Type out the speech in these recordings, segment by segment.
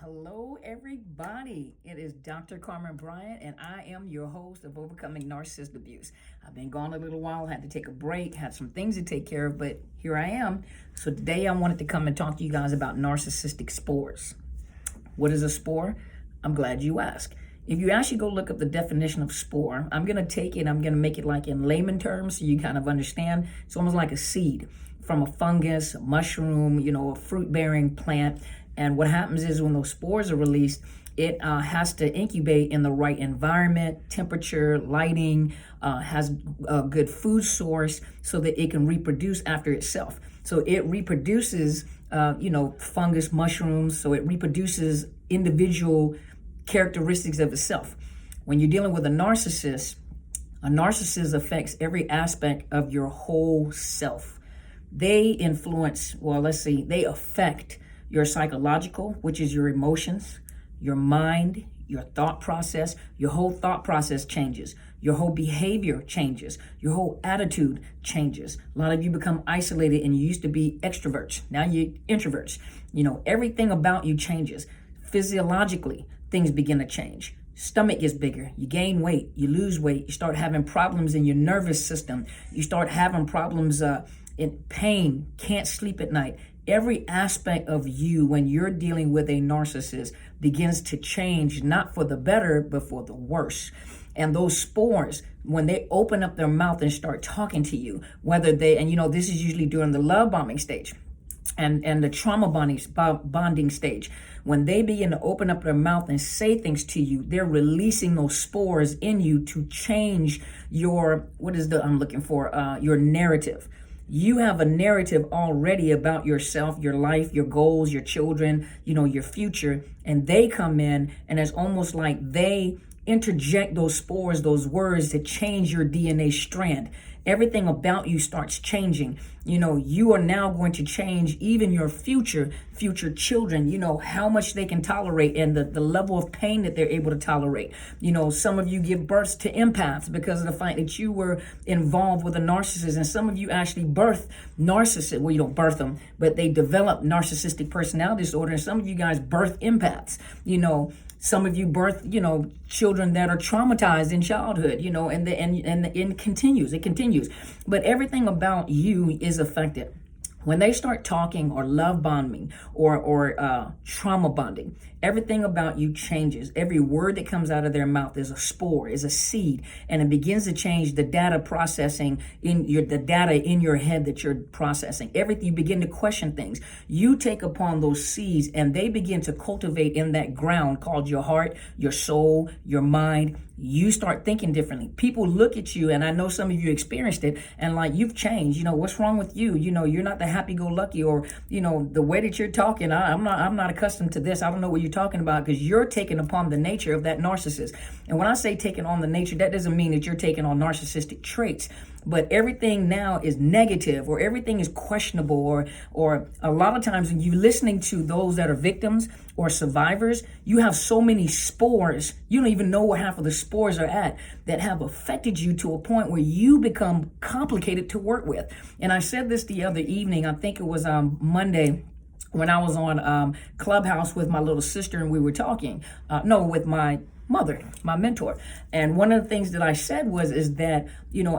Hello, everybody. It is Dr. Carmen Bryant, and I am your host of Overcoming Narcissist Abuse. I've been gone a little while, had to take a break, had some things to take care of, but here I am. So today I wanted to come and talk to you guys about narcissistic spores. What is a spore? I'm glad you asked. If you actually go look up the definition of spore, I'm going to take it, I'm going to make it like in layman terms so you kind of understand. It's almost like a seed from a fungus, a mushroom, a fruit-bearing plant. And what happens is when those spores are released, it has to incubate in the right environment, temperature, lighting, has a good food source so that it can reproduce after itself. So it reproduces, fungus, mushrooms, so it reproduces individual characteristics of itself. When you're dealing with a narcissist affects every aspect of your whole self. They influence, they affect your psychological, which is your emotions, your mind, your thought process. Your whole thought process changes. Your whole behavior changes. Your whole attitude changes. A lot of you become isolated and you used to be extroverts. Now you're introverts. Everything about you changes. Physiologically, things begin to change. Stomach gets bigger, you gain weight, you lose weight, you start having problems in your nervous system. You start having problems in pain, can't sleep at night. Every aspect of you when you're dealing with a narcissist begins to change, not for the better, but for the worse. And those spores, when they open up their mouth and start talking to you, this is usually during the love bombing stage and the trauma bonding stage. When they begin to open up their mouth and say things to you, they're releasing those spores in you to change your narrative. You have a narrative already about yourself, your life, your goals, your children, your future, and they come in and it's almost like they interject those spores, those words to change your DNA strand. Everything about you starts changing. You are now going to change even your future children, how much they can tolerate and the level of pain that they're able to tolerate. Some of you give birth to empaths because of the fact that you were involved with a narcissist, and some of you actually birth narcissists. Well, you don't birth them, but they develop narcissistic personality disorder, and some of you guys birth empaths. Some of you birth, children that are traumatized in childhood, and it continues. But everything about you is affected. When they start talking or love bombing or trauma bonding, everything about you changes. Every word that comes out of their mouth is a spore, is a seed, and it begins to change the data processing the data in your head that you're processing. Everything, you begin to question things. You take upon those seeds and they begin to cultivate in that ground called your heart, your soul, your mind. You start thinking differently. People look at you, and I know some of you experienced it, and like, you've changed. What's wrong with you? You're not the happy-go-lucky, or the way that you're talking. I'm not accustomed to this. I don't know what you're talking about, because you're taking upon the nature of that narcissist. And when I say taking on the nature, that doesn't mean that you're taking on narcissistic traits. But everything now is negative, or everything is questionable, or a lot of times when you're listening to those that are victims or survivors, you have so many spores, you don't even know where half of the spores are at, that have affected you to a point where you become complicated to work with. And I said this the other evening, I think it was Monday, when I was on Clubhouse with my little sister, and we were talking, with my mother, my mentor. And one of the things that I said is that,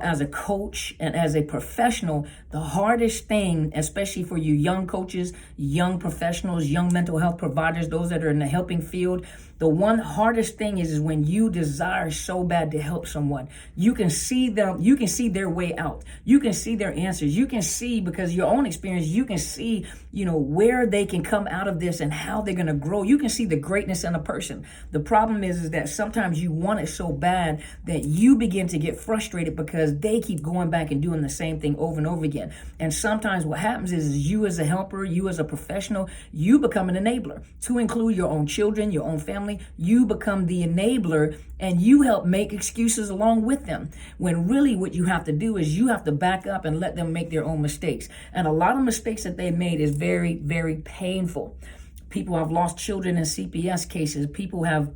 as a coach and as a professional, the hardest thing, especially for you young coaches, young professionals, young mental health providers, those that are in the helping field, the one hardest thing is when you desire so bad to help someone. You can see them, you can see their way out. You can see their answers. You can see, because of your own experience, you can see, where they can come out of this and how they're going to grow. You can see the greatness in a person. The problem is that sometimes you want it so bad that you begin to get frustrated because they keep going back and doing the same thing over and over again. And sometimes what happens is you as a helper, you as a professional, you become an enabler, to include your own children, your own family. You become the enabler, and you help make excuses along with them, when really what you have to do is you have to back up and let them make their own mistakes. And a lot of mistakes that they made is very, very painful. People have lost children in CPS cases. People have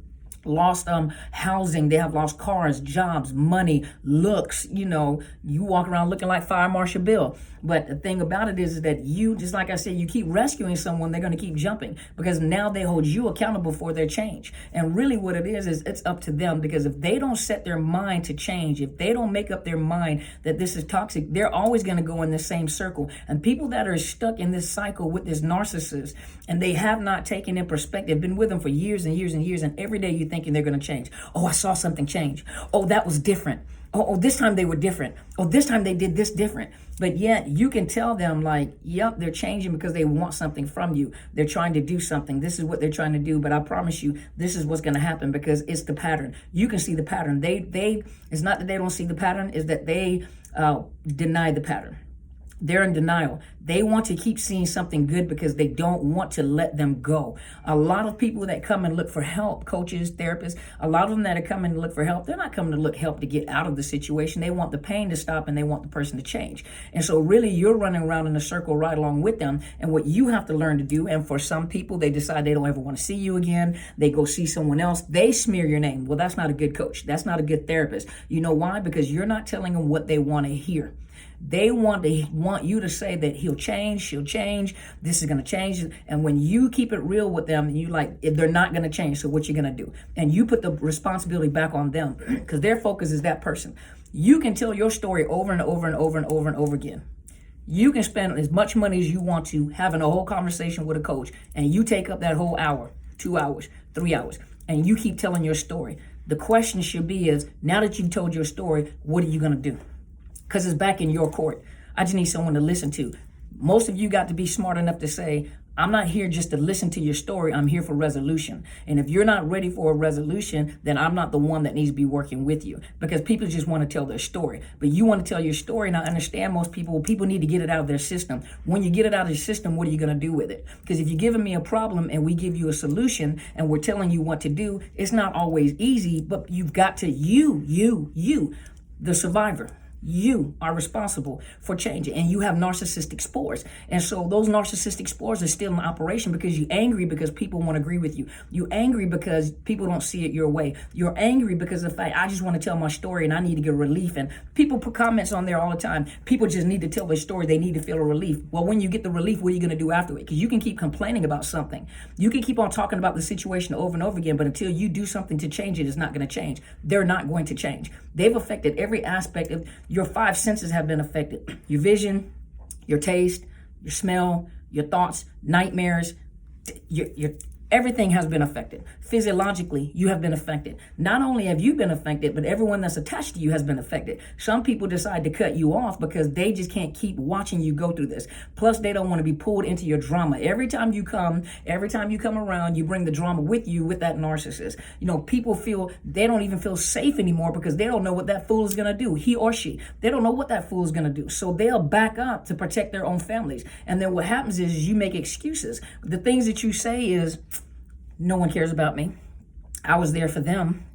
lost housing, they have lost cars, jobs, money, looks. You walk around looking like Fire Marshal Bill. But the thing about it is that you, just like I said, you keep rescuing someone, they're going to keep jumping, because now they hold you accountable for their change. And really what it is it's up to them, because if they don't set their mind to change, if they don't make up their mind that this is toxic, they're always going to go in the same circle. And people that are stuck in this cycle with this narcissist, and they have not taken in perspective, been with them for years and years and years, and every day you're thinking they're going to change. Oh, I saw something change. Oh, that was different. Oh, this time they were different. Oh, this time they did this different. But yet you can tell them like, yep, they're changing because they want something from you. They're trying to do something. This is what they're trying to do. But I promise you, this is what's going to happen, because it's the pattern. You can see the pattern. It's not that they don't see the pattern, it's that they deny the pattern. They're in denial. They want to keep seeing something good because they don't want to let them go. A lot of people that come and look for help, coaches, therapists, a lot of them that are coming to look for help, they're not coming to look help to get out of the situation. They want the pain to stop, and they want the person to change. And so really you're running around in a circle right along with them. And what you have to learn to do, and for some people, they decide they don't ever want to see you again. They go see someone else. They smear your name. Well, that's not a good coach. That's not a good therapist. You know why? Because you're not telling them what they want to hear. They want you to say that he'll change, she'll change, this is going to change. And when you keep it real with them, you like, they're not going to change. So what you going to do? And you put the responsibility back on them, because their focus is that person. You can tell your story over and over and over and over and over again. You can spend as much money as you want to having a whole conversation with a coach, and you take up that whole hour, 2 hours, 3 hours, and you keep telling your story. The question should be is, now that you've told your story, what are you going to do? Because it's back in your court. I just need someone to listen to. Most of you got to be smart enough to say, I'm not here just to listen to your story. I'm here for resolution. And if you're not ready for a resolution, then I'm not the one that needs to be working with you, because people just want to tell their story. But you want to tell your story. And I understand most people need to get it out of their system. When you get it out of your system, what are you going to do with it? Because if you're giving me a problem and we give you a solution and we're telling you what to do, it's not always easy, but you've got to, the survivor. You are responsible for changing, and you have narcissistic spores. And so those narcissistic spores are still in operation, because you're angry because people won't agree with you. You're angry because people don't see it your way. You're angry because of the fact, I just want to tell my story and I need to get relief. And people put comments on there all the time. People just need to tell their story. They need to feel a relief. Well, when you get the relief, what are you going to do after it? Because you can keep complaining about something. You can keep on talking about the situation over and over again, but until you do something to change it, it's not going to change. They're not going to change. They've affected every aspect of your 5 senses have been affected. Your vision, your taste, your smell, your thoughts, nightmares, your everything has been affected. Physiologically, you have been affected. Not only have you been affected, but everyone that's attached to you has been affected. Some people decide to cut you off because they just can't keep watching you go through this. Plus, they don't want to be pulled into your drama. Every time you come around, you bring the drama with you with that narcissist. People feel they don't even feel safe anymore because they don't know what that fool is going to do, he or she. They don't know what that fool is going to do. So they'll back up to protect their own families. And then what happens is you make excuses. The things that you say is, no one cares about me. I was there for them.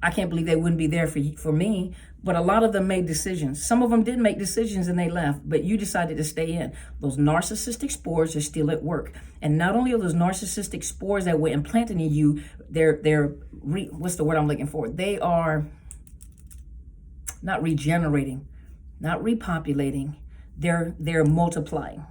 I can't believe they wouldn't be there for me. But a lot of them made decisions. Some of them did make decisions and they left, but you decided to stay in. Those narcissistic spores are still at work. And not only are those narcissistic spores that were implanted in you, what's the word I'm looking for? They are not regenerating, not repopulating. They're multiplying.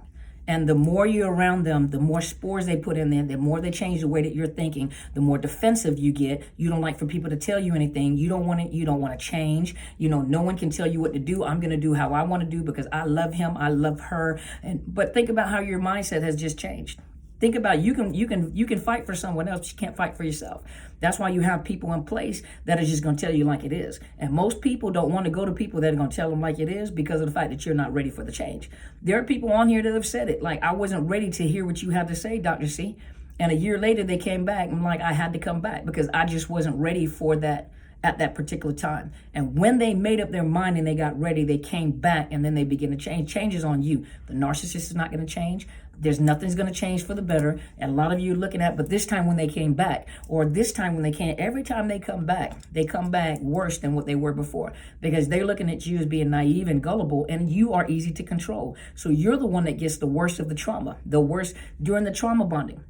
And the more you're around them, the more spores they put in there, the more they change the way that you're thinking, the more defensive you get. You don't like for people to tell you anything. You don't want to change. No one can tell you what to do. I'm going to do how I want to do because I love him. I love her. But think about how your mindset has just changed. Think about you can fight for someone else, but you can't fight for yourself. That's why you have people in place that are just going to tell you like it is. And most people don't want to go to people that are going to tell them like it is because of the fact that you're not ready for the change. There are people on here that have said it. Like, I wasn't ready to hear what you had to say, Dr. C. And a year later, they came back. I'm like, I had to come back because I just wasn't ready for that at that particular time. And when they made up their mind and they got ready, they came back and then they began to change. Change is on you. The narcissist is not going to change. Nothing's going to change for the better. And a lot of you are looking at, but this time when they came back, or this time when they came, every time they come back worse than what they were before, because they're looking at you as being naive and gullible, and you are easy to control. So you're the one that gets the worst of the trauma, the worst during the trauma bonding.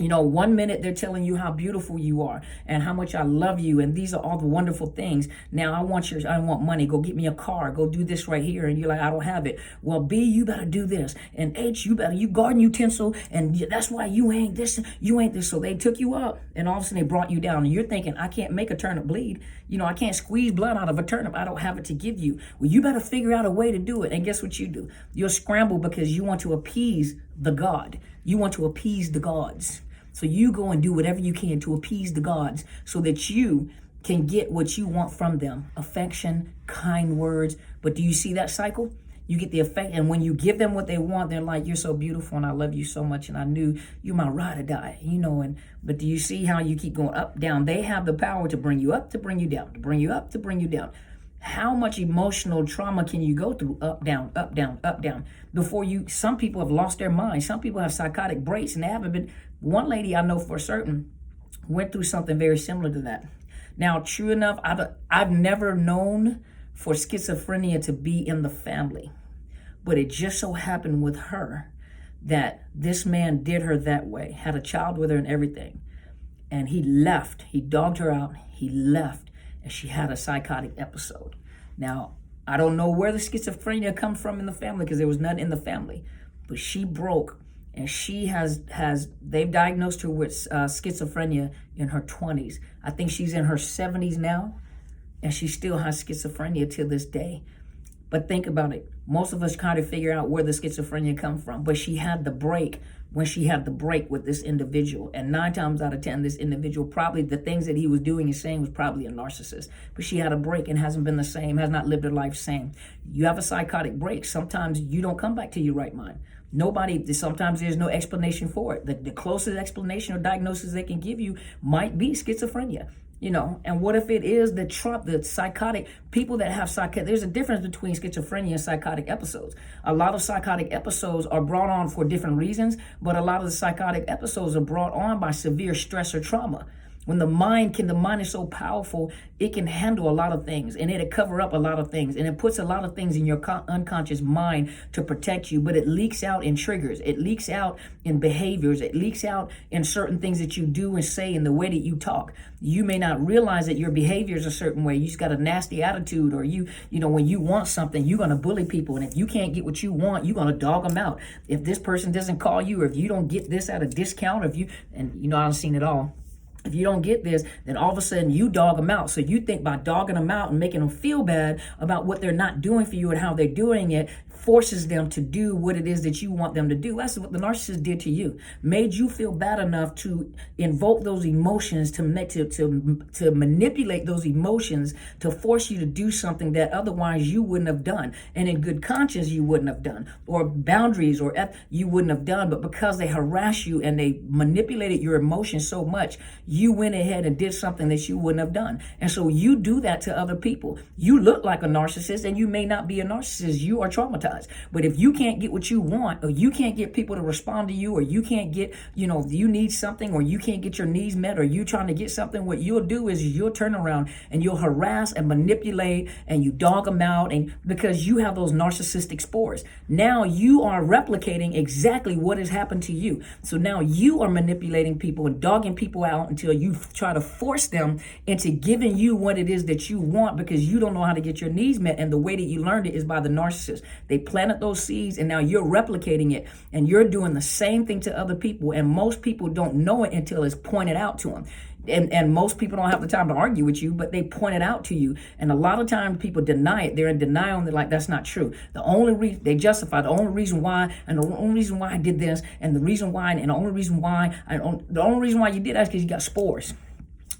You know, 1 minute they're telling you how beautiful you are and how much I love you, and these are all the wonderful things. Now I want money. Go get me a car. Go do this right here. And you're like, I don't have it. Well, B, you better do this. And H, you garden utensil, and that's why you ain't this, you ain't this. So they took you up, and all of a sudden they brought you down. And you're thinking, I can't make a turnip bleed. You know, I can't squeeze blood out of a turnip. I don't have it to give you. Well, you better figure out a way to do it. And guess what you do? You'll scramble because you want to appease the God. You want to appease the gods. So you go and do whatever you can to appease the gods so that you can get what you want from them. Affection, kind words. But do you see that cycle? You get the effect, and when you give them what they want, they're like, you're so beautiful and I love you so much and I knew you're my ride or die, you know. But do you see how you keep going up, down? They have the power to bring you up, to bring you down, to bring you up, to bring you down. How much emotional trauma can you go through? Up, down, up, down, up, down. Before you, some people have lost their mind. Some people have psychotic breaks and they haven't been. One lady I know for certain went through something very similar to that. Now, true enough, I've never known for schizophrenia to be in the family. But it just so happened with her that this man did her that way, had a child with her and everything. And he left. He dogged her out. He left. And she had a psychotic episode. Now, I don't know where the schizophrenia comes from in the family because there was none in the family. But she broke, and she they've diagnosed her with schizophrenia in her 20s. I think she's in her 70s now, and she still has schizophrenia to this day. But think about it. Most of us kind of figure out where the schizophrenia comes from. But she had the break when she had the break with this individual. And 9 times out of 10, this individual, probably the things that he was doing and saying was probably a narcissist. But she had a break and hasn't been the same, has not lived her life same. You have a psychotic break. Sometimes you don't come back to your right mind. Sometimes there's no explanation for it. The closest explanation or diagnosis they can give you might be schizophrenia. You know, and what if it is the psychotic, people that have psychotic, there's a difference between schizophrenia and psychotic episodes. A lot of psychotic episodes are brought on for different reasons, but a lot of the psychotic episodes are brought on by severe stress or trauma. When the mind is so powerful, it can handle a lot of things, and it'll cover up a lot of things, and it puts a lot of things in your unconscious mind to protect you, but it leaks out in triggers. It leaks out in behaviors. It leaks out in certain things that you do and say in the way that you talk. You may not realize that your behavior is a certain way. You just got a nasty attitude, or you know, when you want something, you're going to bully people, and if you can't get what you want, you're going to dog them out. If this person doesn't call you, or if you don't get this at a discount, I've seen it all. If you don't get this, then all of a sudden you dog them out. So you think by dogging them out and making them feel bad about what they're not doing for you and how they're doing it forces them to do what it is that you want them to do. That's what the narcissist did to you. Made you feel bad enough to invoke those emotions, to manipulate those emotions, to force you to do something that otherwise you wouldn't have done. And in good conscience, you wouldn't have done. Or boundaries you wouldn't have done. But because they harassed you and they manipulated your emotions so much, you went ahead and did something that you wouldn't have done. And so you do that to other people. You look like a narcissist and you may not be a narcissist. You are traumatized. But if you can't get what you want, or you can't get people to respond to you, or you can't get, you need something, or you can't get your needs met, or you trying to get something, what you'll do is you'll turn around and you'll harass and manipulate and you dog them out, and because you have those narcissistic spores. Now you are replicating exactly what has happened to you. So now you are manipulating people and dogging people out until you try to force them into giving you what it is that you want, because you don't know how to get your needs met. And the way that you learned it is by the narcissist. They planted those seeds, and now you're replicating it, and you're doing the same thing to other people. And most people don't know it until it's pointed out to them. And most people don't have the time to argue with you, but they point it out to you. And a lot of times people deny it. They're in denial, and they're like, that's not true. They justify the only reason why, and the only reason why I did this, and the reason why, and the only reason why you did that is because you got spores.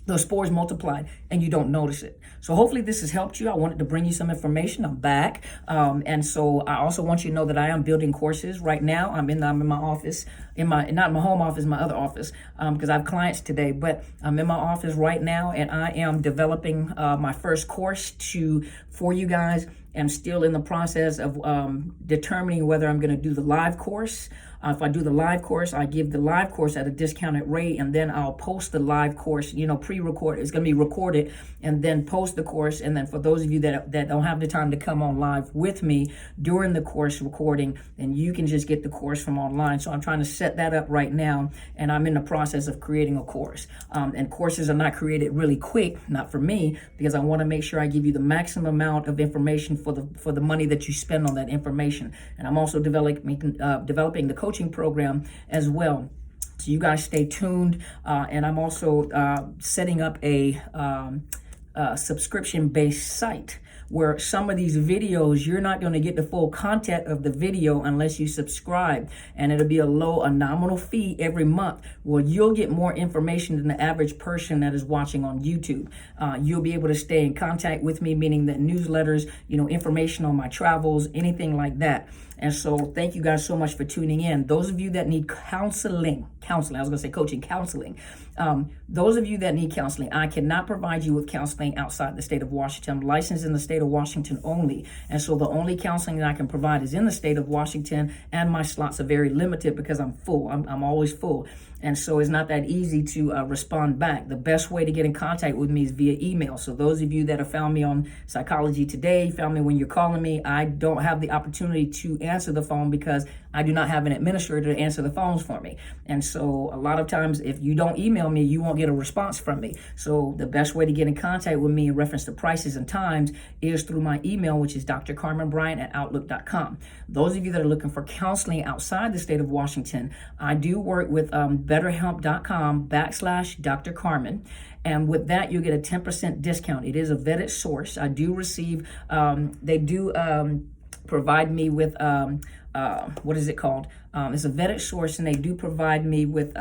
Those spores multiplied and you don't notice it. So hopefully this has helped you. I wanted to bring you some information. I'm back. And so I also want you to know that I am building courses right now. I'm in my office, not in my home office, my other office, because I have clients today, but I'm in my office right now, and I am developing my first course for you guys. am still in the process of determining whether I'm going to do the live course. If I do the live course, I give the live course at a discounted rate, and then I'll post the live course, pre-record. It's going to be recorded and then post the course. And then for those of you that don't have the time to come on live with me during the course recording, then you can just get the course from online. So I'm trying to set that up right now, and I'm in the process of creating a course. And courses are not created really quick, not for me, because I want to make sure I give you the maximum amount of information for the money that you spend on that information. And I'm also developing the coaching program as well. So you guys stay tuned. And I'm also setting up a subscription-based site where some of these videos, you're not going to get the full content of the video unless you subscribe. And it'll be a nominal fee every month. Well, you'll get more information than the average person that is watching on YouTube. You'll be able to stay in contact with me, meaning that newsletters, information on my travels, anything like that. And so thank you guys so much for tuning in. Those of you that need counseling, I was going to say coaching, counseling. Those of you that need counseling, I cannot provide you with counseling outside the state of Washington. I'm licensed in the state of Washington only. And so the only counseling that I can provide is in the state of Washington, and my slots are very limited because I'm full. I'm always full. And so it's not that easy to respond back. The best way to get in contact with me is via email. So those of you that have found me on Psychology Today, found me when you're calling me, I don't have the opportunity to answer the phone because I do not have an administrator to answer the phones for me. And so a lot of times if you don't email me, you won't get a response from me. So the best way to get in contact with me in reference to prices and times is through my email, which is drcarmenbryant@outlook.com. Those of you that are looking for counseling outside the state of Washington, I do work with BetterHelp.com/Dr. Carmen. And with that, you'll get a 10% discount. It is a vetted source. I do receive, they do provide me with, what is it called? It's a vetted source, and they do provide me with,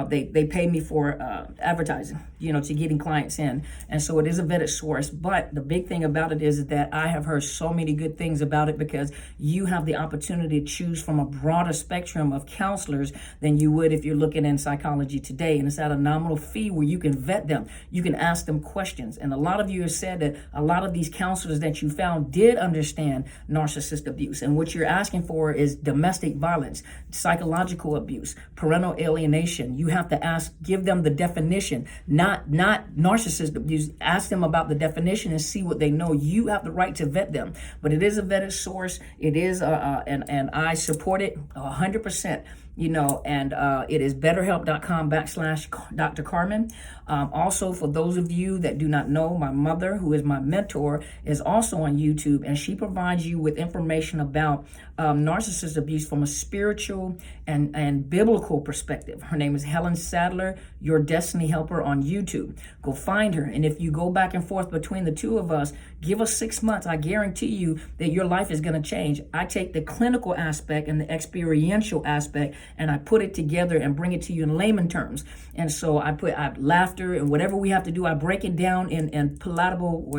they pay me for advertising, to getting clients in. And so it is a vetted source. But the big thing about it is that I have heard so many good things about it because you have the opportunity to choose from a broader spectrum of counselors than you would if you're looking in Psychology Today. And it's at a nominal fee where you can vet them. You can ask them questions. And a lot of you have said that a lot of these counselors that you found did understand narcissist abuse. And what you're asking for is domestic violence, psychological abuse, parental alienation. You have to give them the definition, not narcissist abuse. Ask them about the definition and see what they know. You have the right to vet them, but it is a vetted source. It is, and I support it 100%. And it is betterhelp.com/Dr. Carmen. Also, for those of you that do not know, my mother, who is my mentor, is also on YouTube, and she provides you with information about narcissist abuse from a spiritual and biblical perspective. Her name is Helen Sadler, Your Destiny Helper on YouTube. Go find her. And if you go back and forth between the two of us, give us 6 months. I guarantee you that your life is going to change. I take the clinical aspect and the experiential aspect, and I put it together and bring it to you in layman terms. And so I laughter and whatever we have to do, I break it down in palatable,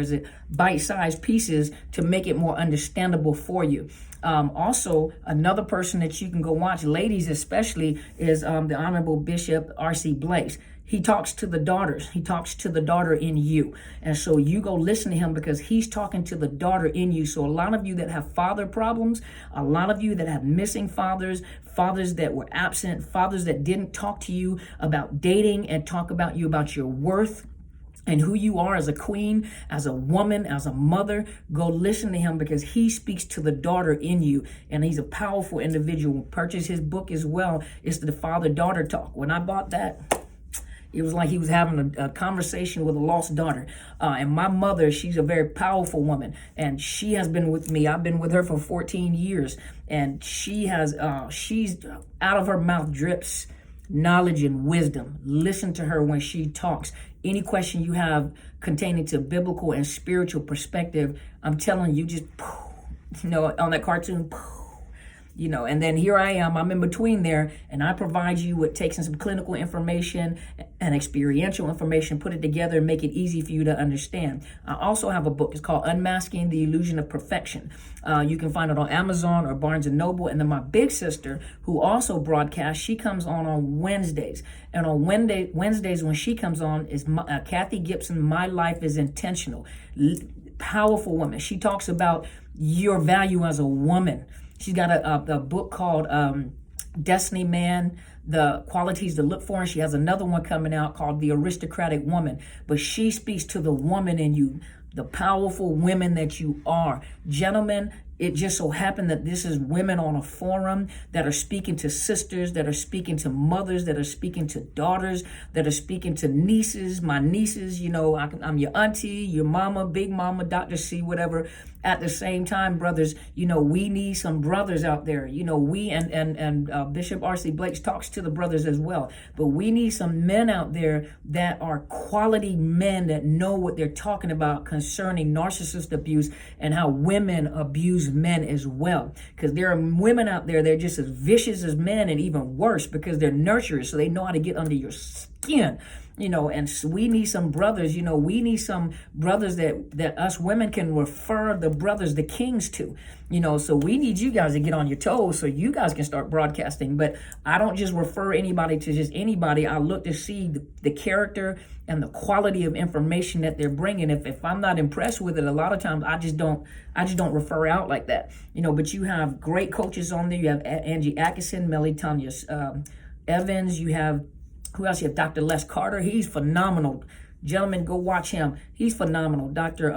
bite-sized pieces to make it more understandable for you. Also, another person that you can go watch, ladies especially, is the Honorable Bishop R.C. Blakes. He talks to the daughters. He talks to the daughter in you. And so you go listen to him because he's talking to the daughter in you. So a lot of you that have father problems, a lot of you that have missing fathers, fathers that were absent, fathers that didn't talk to you about dating and talk about you about your worth and who you are as a queen, as a woman, as a mother, go listen to him because he speaks to the daughter in you. And he's a powerful individual. Purchase his book as well. It's the Father-Daughter Talk. When I bought that, it was like he was having a conversation with a lost daughter. And my mother, she's a very powerful woman. And she has been with me. I've been with her for 14 years. And she's out of her mouth drips knowledge and wisdom. Listen to her when she talks. Any question you have containing to biblical and spiritual perspective, I'm telling you, just, on that cartoon, and then here I am, I'm in between there, and I provide you with taking some clinical information and experiential information, put it together and make it easy for you to understand. I also have a book. It's called Unmasking, the Illusion of Perfection. You can find it on Amazon or Barnes & Noble. And then my big sister, who also broadcasts, she comes on Wednesdays. And on Wednesdays when she comes on is Kathy Gibson, My Life is Intentional. powerful woman. She talks about your value as a woman. She's got a book called Destiny Man, the qualities to look for. And she has another one coming out called The Aristocratic Woman. But she speaks to the woman in you, the powerful women that you are. Gentlemen, it just so happened that this is women on a forum that are speaking to sisters, that are speaking to mothers, that are speaking to daughters, that are speaking to nieces, my nieces, you know, I'm your auntie, your mama, big mama, Dr. C, whatever. At the same time, brothers, you know, we need some brothers out there. You know, we and Bishop R.C. Blake talks to the brothers as well. But we need some men out there that are quality men that know what they're talking about concerning narcissist abuse and how women abuse men as well. Because there are women out there, they're just as vicious as men and even worse because they're nurturers. So they know how to get under your skin. You know, and we need some brothers, you know, we need some brothers that us women can refer the brothers, the kings to, you know, so we need you guys to get on your toes so you guys can start broadcasting. But I don't just refer anybody to just anybody. I look to see the character and the quality of information that they're bringing. If I'm not impressed with it, a lot of times I just don't refer out like that, you know. But you have great coaches on there. You have Angie Atkinson, Melly Tanya Evans. You have, who else? You have Dr. Les Carter. He's phenomenal. Gentlemen, go watch him. He's phenomenal. Dr.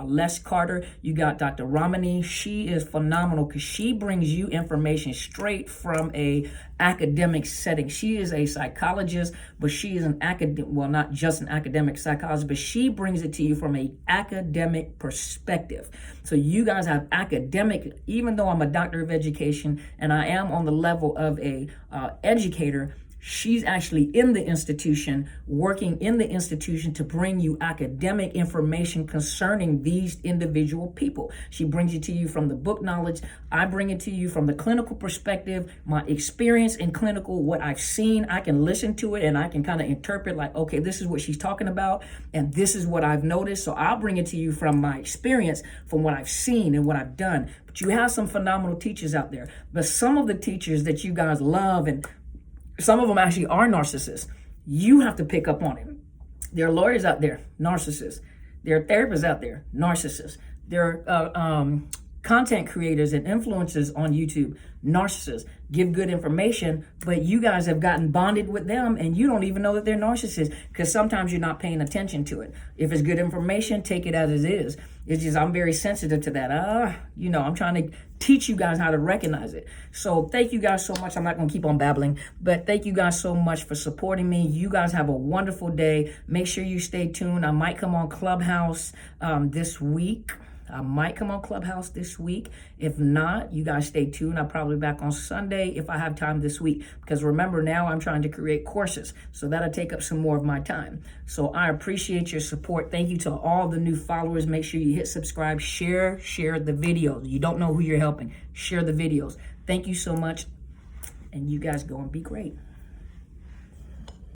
Les Carter. You got Dr. Ramani. She is phenomenal because she brings you information straight from a academic setting. She is a psychologist, but she is an academic, well, not just an academic psychologist, but she brings it to you from a academic perspective. So you guys have academic, even though I'm a doctor of education and I am on the level of a educator, she's actually in the institution, working in the institution to bring you academic information concerning these individual people. She brings it to you from the book knowledge. I bring it to you from the clinical perspective, my experience in clinical, what I've seen. I can listen to it and I can kind of interpret like, okay, this is what she's talking about and this is what I've noticed. So I'll bring it to you from my experience, from what I've seen and what I've done. But you have some phenomenal teachers out there. But some of the teachers that you guys love, and some of them actually are narcissists. You have to pick up on it. There are lawyers out there, narcissists. There are therapists out there, narcissists. There are content creators and influencers on YouTube, narcissists. Give good information, but you guys have gotten bonded with them and you don't even know that they're narcissists because sometimes you're not paying attention to it. If it's good information, take it as it is. It's just I'm very sensitive to that. I'm trying to teach you guys how to recognize it. So thank you guys so much. I'm not going to keep on babbling, but thank you guys so much for supporting me. You guys have a wonderful day. Make sure you stay tuned. I might come on Clubhouse this week. If not, you guys stay tuned. I'll probably be back on Sunday if I have time this week. Because remember, now I'm trying to create courses. So that'll take up some more of my time. So I appreciate your support. Thank you to all the new followers. Make sure you hit subscribe, share the videos. You don't know who you're helping. Share the videos. Thank you so much. And you guys go and be great.